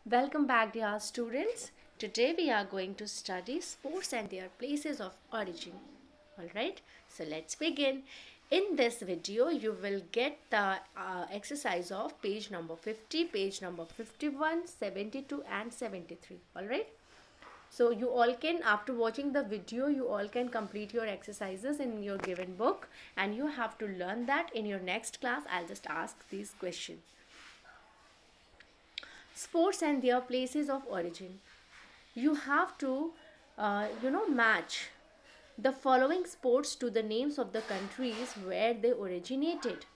Welcome back, dear students. Today we are going to study sports and their places of origin. Alright, so let's begin. In this video, you will get the exercise of page number 50, page number 51, 72 and 73. Alright, so you all can, after watching the video, you all can complete your exercises in your given book and you have to learn that in your next class. I'll just ask these questions. Sports and their places of origin. You have to match the following sports to the names of the countries where they originated.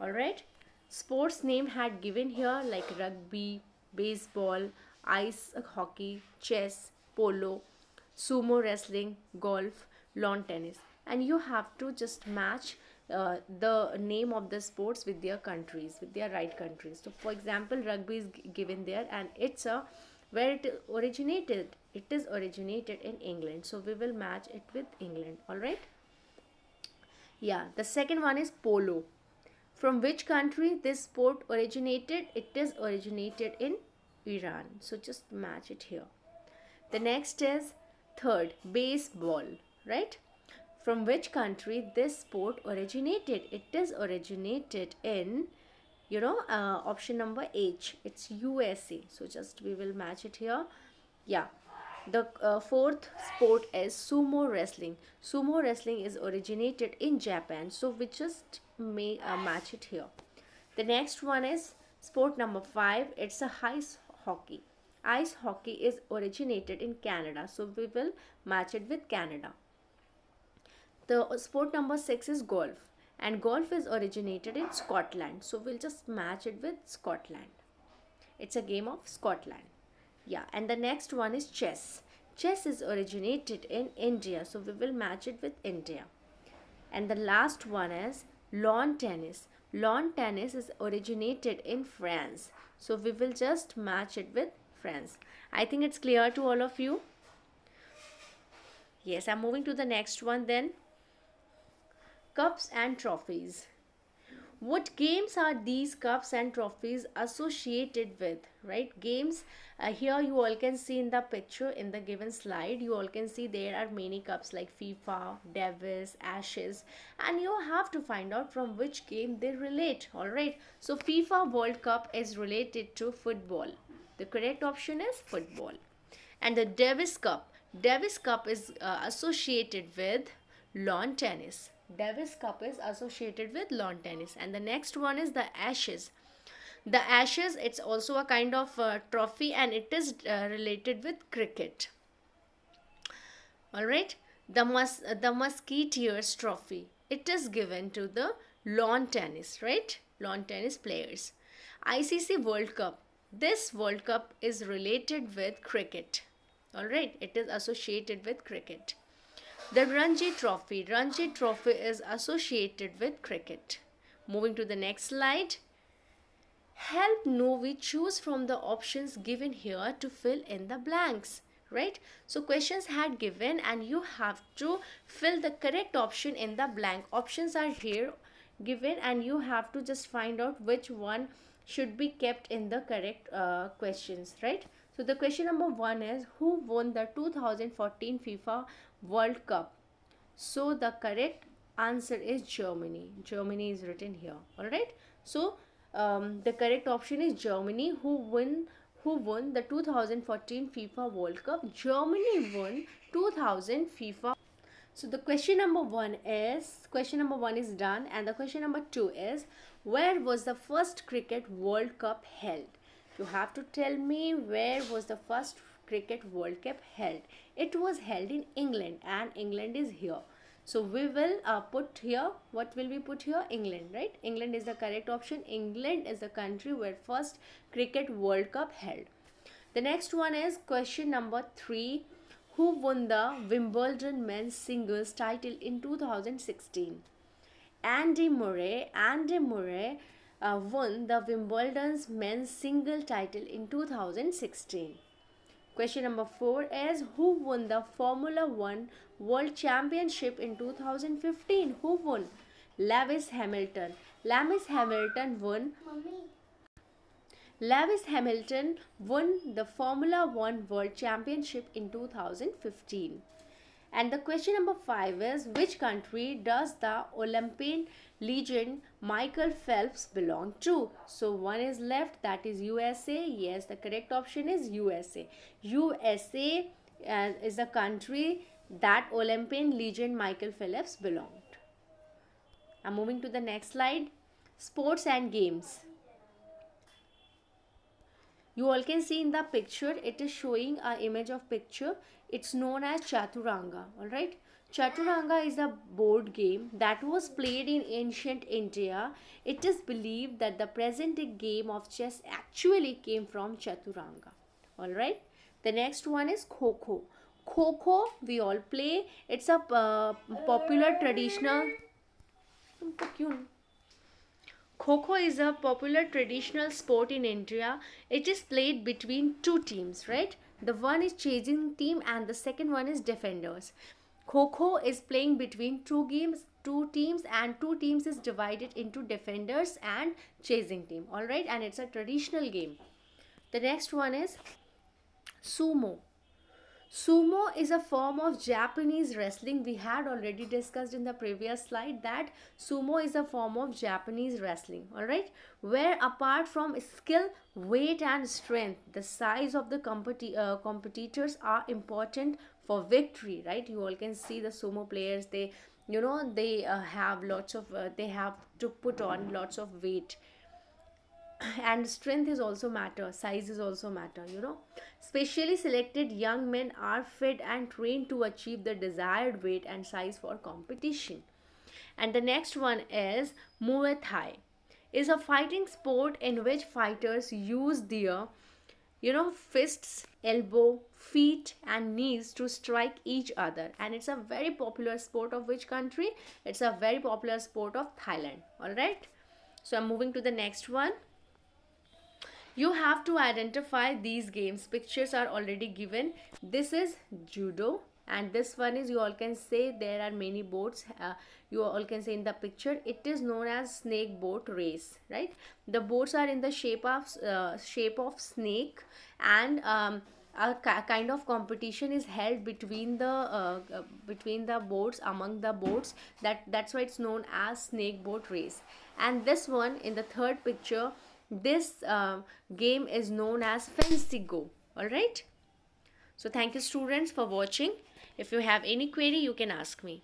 All right, sports name had given here like rugby, baseball, ice hockey, chess, polo, sumo wrestling, golf, lawn tennis, and you have to just match the name of the sports with their countries, with their right countries. So for example, rugby is given there and it's a where it originated. It is originated in England, so we will match it with England. All right, yeah. The second one is polo. From which country this sport originated? It is originated in Iran, so just match it here. The next is third, baseball, right? From which country this sport originated? It is originated in, option number H. It's USA. So just we will match it here. Yeah. The fourth sport is sumo wrestling. Sumo wrestling is originated in Japan. So we just may match it here. The next one is sport number 5. It's a ice hockey. Ice hockey is originated in Canada. So we will match it with Canada. The sport number 6 is golf, and golf is originated in Scotland, so we'll just match it with Scotland. It's a game of Scotland. Yeah, and the next one is chess. Chess is originated in India, so we will match it with India. And the last one is lawn tennis. Lawn tennis is originated in France, so we will just match it with France. I think it's clear to all of you. Yes, I'm moving to the next one then. Cups and trophies. What games are these cups and trophies associated with? Right, games, here you all can see in the picture in the given slide, you all can see there are many cups like FIFA, Davis, Ashes, and you have to find out from which game they relate. All right, so FIFA World Cup is related to football. The correct option is football. And the Davis Cup is associated with lawn tennis. Davis Cup is associated with lawn tennis. And the next one is the Ashes. The Ashes, it's also a kind of trophy and it is related with cricket. All right, the Musketeers trophy, it is given to the lawn tennis, right? Lawn tennis players. ICC World Cup, this World Cup is related with cricket. All right, it is associated with cricket. The Ranji Trophy. Ranji Trophy is associated with cricket. Moving to the next slide. Help Novi choose from the options given here to fill in the blanks. Right? So questions had given and you have to fill the correct option in the blank. Options are here given and you have to just find out which one should be kept in the correct questions. Right? So the question number 1 is, who won the 2014 FIFA World Cup? So the correct answer is Germany. Germany is written here. All right. So the correct option is Germany. Who won the 2014 FIFA World Cup? Germany won 2000 FIFA. So the question number 1 is done, and the question number 2 is, where was the first cricket World Cup held? You have to tell me where was the first cricket World Cup held. It was held in England and England is here. So we will put here, what will we put here? England, right? England is the correct option. England is the country where first cricket World Cup held. The next one is question number 3. Who won the Wimbledon men's singles title in 2016? Andy Murray won the Wimbledon's men's single title in 2016. Question number 4 is, who won the Formula 1 World Championship in 2015? Who won? Lewis Hamilton. Lewis Hamilton won. Lewis Hamilton won the Formula One World Championship in 2015. And the question number 5 is, which country does the Olympian legend Michael Phelps belong to? So one is left, that is USA. Yes, the correct option is USA. USA is a country that Olympian legend Michael Phelps belonged. I'm moving to the next slide. Sports and games. You all can see in the picture, it is showing a image of picture. It's known as Chaturanga. Alright. Chaturanga is a board game that was played in ancient India. It is believed that the present day game of chess actually came from Chaturanga. Alright. The next one is Kho-Kho. Kho-Kho we all play. It's a popular traditional... Kho-Kho is a popular traditional sport in India. It is played between two teams, right? The one is chasing team and the second one is defenders. Kho-Kho is playing between two teams, and two teams is divided into defenders and chasing team. Alright, and it's a traditional game. The next one is Sumo. Sumo is a form of Japanese wrestling. We had already discussed in the previous slide that sumo is a form of Japanese wrestling, alright, where apart from skill, weight and strength, the size of the competitors are important for victory, right? You all can see the sumo players, they have lots of they have to put on lots of weight, and strength is also matter, size is also matter. Specially selected young men are fed and trained to achieve the desired weight and size for competition. And the next one is Muay Thai. Is a fighting sport in which fighters use their fists, elbow, feet and knees to strike each other, and it's a very popular sport of which country? It's a very popular sport of Thailand. All right, so I'm moving to the next one. You have to identify these games. Pictures are already given. This is judo, and this one is, you all can say, there are many boats. You all can say in the picture, it is known as snake boat race, right? The boats are in the shape of snake, and a kind of competition is held between the boats, among the boats. That's why it's known as snake boat race. And this one in the third picture, this game is known as Fence-Go. Alright. So thank you students for watching. If you have any query, you can ask me.